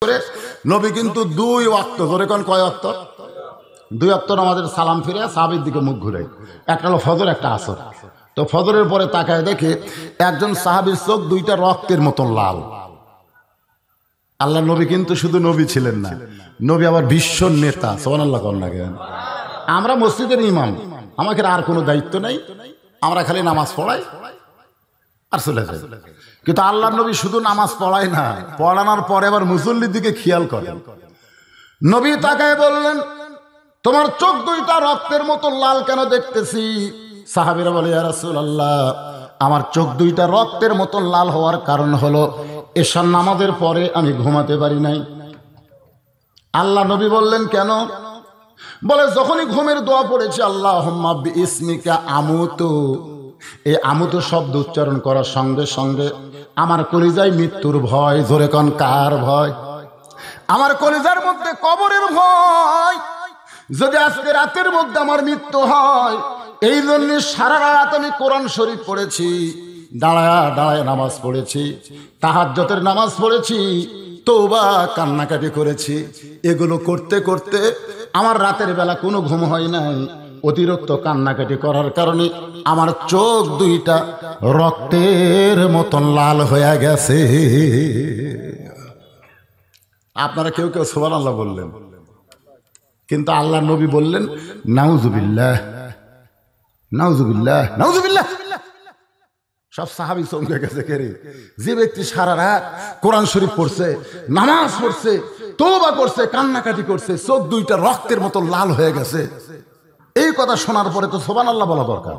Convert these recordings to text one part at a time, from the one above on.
করে নবী কিন্তু 2 ওয়াক্ত, ধরে কোন কয় ওয়াক্ত? 2 ওয়াক্ত নামাজের সালাম ফিরে সাহাবীর দিকে মুখ ঘুরাই। একটা হলো ফজর, একটা আসর। তো ফজরের পরে তাকায় দেখে একজন সাহাবীর চোখ 2টা রক্তের মতন লাল। আল্লাহ নবী কিন্তু শুধু নবী ছিলেন না, নবী আবার বিশ্ব নেতা। সুবহানাল্লাহ কোন না কেন? আমরা মসজিদের ইমাম, আমাকে আর কোনো দায়িত্ব নেই, আমরা খালি নামাজ পড়াই আর চলে যাই। কিন্তু আল্লাহ নবী শুধু নামাজ পড়ায় না, পড়ানোর পরে আবার মুসল্লির দিকে খেয়াল করেন। নবী তাকায় বললেন, তোমার চোখ 2টা রক্তের মতো লাল কেন দেখতেছি? সাহাবীরা বলে, ইয়া রাসূলুল্লাহ, আমার চোখ 2টা রক্তের মতো লাল হওয়ার কারণ হলো এশার নামাজের পরে আমি ঘুমাতে পারি নাই। আল্লাহ নবী বললেন, কেন? বলে, যখনই ঘুমের দোয়া পড়েছি আল্লাহুম্মা বিইসমিকা আমুতু, এই আমুতু শব্দ উচ্চারণ করার সঙ্গে সঙ্গে আমার কলিজায় মৃত্যুর ভয়। জোরে কোন কার ভয়? আমার কলিজার মধ্যে কবরের ভয়। যদি আজকে রাতের মধ্যে আমার মৃত্যু হয়, এই জন্য সারা রাত আমি কোরআন শরীফ পড়েছি, দাঁড়ায় দাঁড়ায় নামাজ পড়েছি, তাহাজ্জুদের নামাজ পড়েছি, তওবা কান্নাকাটি করেছি। এগুলো করতে করতে আমার রাতের বেলা কোনো ঘুম হয় নাই। অতিরিক্ত কান্নাকাটি করার কারণে আমার চোখ 2টা রক্তের মতন লাল হয়ে গেছে। আপনারা কেউ কেউ সুবহানাল্লাহ বললেন, কিন্তু আল্লাহ নবী বললেন নাউজুবিল্লাহ, নাউজুবিল্লাহ, নাউজুবিল্লাহ। সব সাহাবী চমকে গেছে। কেরে? যে ব্যক্তি সারা রাত কোরআন শরীফ পড়ছে, নামাজ পড়ছে, তওবা করছে, কান্নাকাটি করছে, চোখ 2টা রক্তের মতো লাল হয়ে গেছে, এই কথা শোনার পরে তো সুবহানাল্লাহ বলা দরকার।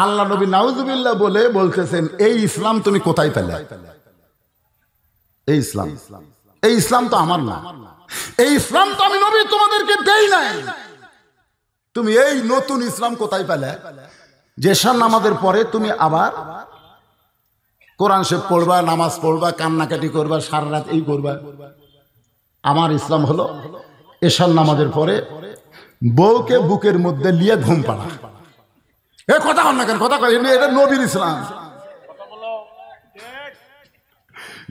আল্লাহ নবী নাউজুবিল্লাহ বলে বলতেছেন, এই ইসলাম তুমি কোথায় পেলে? এই ইসলাম, এই ইসলাম তো আমার না, এই ইসলাম তো আমি নবী তোমাদেরকে দেই নাই। তুমি এই নতুন ইসলাম কোথায় পেলে যে এশার নামাজের পরে তুমি আবার কোরআন শরীফ পড়বা, নামাজ পড়বা, কান্নাকাটি করবা, সারা রাত এই করবা? আমার ইসলাম হলো এশার নামাজের পরে বউকে বুকের মধ্যে নিয়ে ঘুম পাড়া। এ কথা কন না কেন? কথা কয়, এটা নবীর ইসলাম।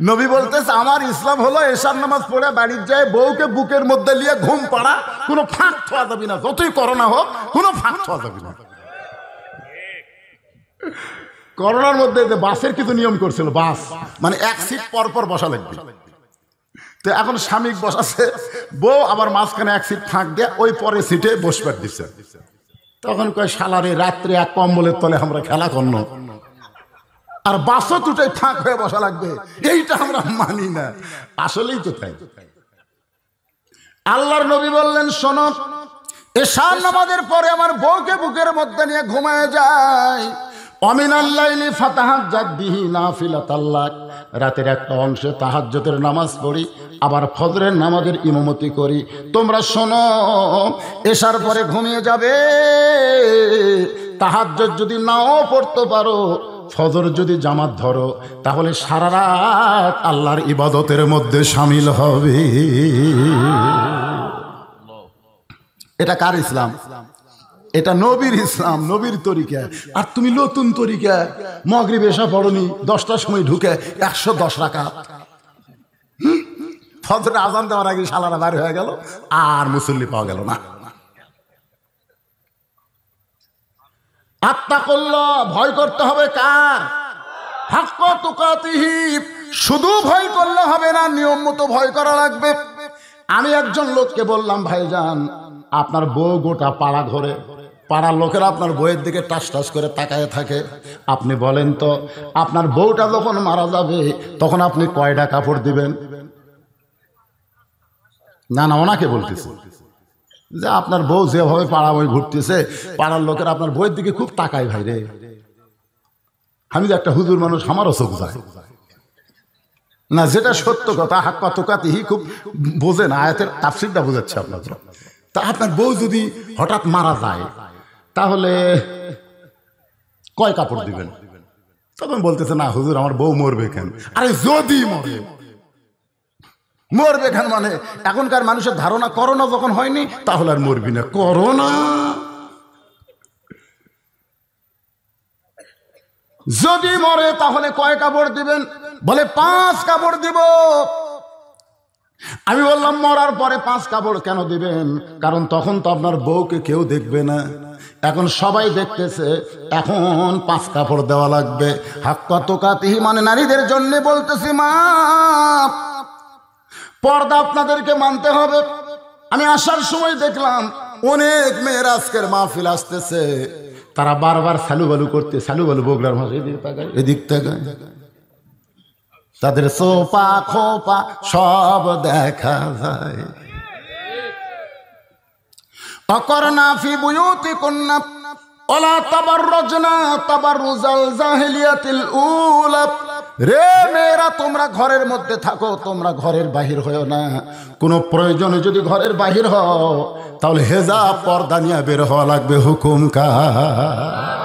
নবী বলতেছে, আমার ইসলাম হলো এশার নামাজ পড়ে বাড়ির যায় বউকে বুকের মধ্যে নিয়ে ঘুম পাড়া। কোনো ফাঁক ছোঁয়া যাবি না, যতই করোনা হোক কোনো ফাঁক ছোঁয়া যাবি না। করোনার মধ্যে বাসের কিছু নিয়ম করছিল, বাস মানে 1 সিট পর পর বসা লাগবে। তো এখন স্বামীক বসাছে, বউ আবার মাঝখানে 1 সিট ফাঁক দিয়ে ওই পরে সিটে বসবার দিচ্ছে। তখন কয়, শালারে রাত্রে এক কম্বলের তলে আমরা খেলা করন, আর বাসও দুটাই ফাঁক হয়ে বসা লাগবে, এইটা আমরা মানি না। আসলেই তো তাই। আল্লাহর নবী বললেন, শোনো, এশার নামাজের পরে আমার বউকে বুকের মধ্যে নিয়ে ঘুমায় যায়। অমিনাল লাইলি ফাতাহাজ্জাত বিহি নাফিলাতাল লাক, রাতের একটা অংশে তাহাজ্জুদের নামাজ পড়ি, আবার ফজরের নামাজের ইমামতি করি। তোমরা শোনো, এশার পরে ঘুমিয়ে যাবে, তাহাজ্জুদ যদি নাও পড়তে পারো, ফজর যদি জামাত ধরো, তাহলে সারা রাত আল্লাহর ইবাদতের মধ্যে শামিল হবে। এটা কার ইসলাম? এটা নবীর ইসলাম, নবীর তরিকা। আর তুমি নতুন তরিকা, মাগরিব এশা পড়নি, 10টার সময় ঢুকে 110 রাকাত, ফজরে আজান দেওয়ার আগে শালারা বাইরে হয়ে গেল, আর মুসল্লি পাওয়া গেল না। আত্তাকুল্লাহ, ভয় করতে হবে কার? হাক্কা তুকাতিহি। শুধু ভয় করলে হবে না, নিয়ম মতো ভয় করা লাগবে। আমি একজন লোককে বললাম, ভাইজান, আপনার বউ গোটা পাড়া ঘরে, পাড়ার লোকেরা আপনার বউয়ের দিকে টাস টাস করে তাকায় থাকে। আপনি বলেন তো, আপনার বউটা যখন মারা যাবে তখন আপনি কয়টা কাপড় দিবেন? না না, ওনাকে বলতেছে যে আপনার বউ যেভাবে পাড়া বই ঘুরতেছে, পাড়ার লোকেরা আপনার বউয়ের দিকে খুব তাকায়। ভাই রে, আমি যে একটা হুজুর মানুষ, আমারও চোখ যায় না। যেটা সত্য কথা, হাক্কা তুকাতিহি খুব বোঝে না, আয়াতের তাফসীরটা বোঝাচ্ছে আপনার। তা আপনার বউ যদি হঠাৎ মারা যায় তাহলে কয় কাপড় দিবেন? তখন বলতেছে, না হুজুর, আমার বউ মরবে কেন? আরে যদি মরে, মরবে কেন মানে এখনকার মানুষের ধারণা করোনা যখন হয়নি তাহলে আর মরবি না। করোনা যদি মরে তাহলে কয় কাপড় দিবেন? বলে 5 কাপড় দিব। আমি বললাম মরার পরে 5 কাপড় কেন দিবেন? কারণ তখন তো আপনার বউকে কেউ দেখবে না, এখন সবাই দেখতেছে, এখন 5 কাপড় দেওয়া লাগবে। হাক্কা তুকাতিহি মানে নারীদের জন্য বলতেছি, মা পর্দা আপনাদেরকে মানতে হবে। আমি আসার সময় দেখলাম অনেক মেয়ের আজকের মাহফিল আসতেছে, তারা বারবার সালুবালু করতে, সালুবালু বগুড়ার ভাষায় এদিক তাকায় এদিক তাকায়, তাদের সোপা খোপা সব দেখা যায়। অকরনা ফি বুয়ুতিকুন্না ওয়ালা তাবাররুজনা তাবাররুজাল জাহিলিয়াতিল উলা। রে মেয়েরা, তোমরা ঘরের মধ্যে থাকো, তোমরা ঘরের বাহির হও না। কোনো প্রয়োজনে যদি ঘরের বাহির হও তাহলে হেজাব পর্দা নিয়ে বের হওয়া লাগবে। হুকুম কার?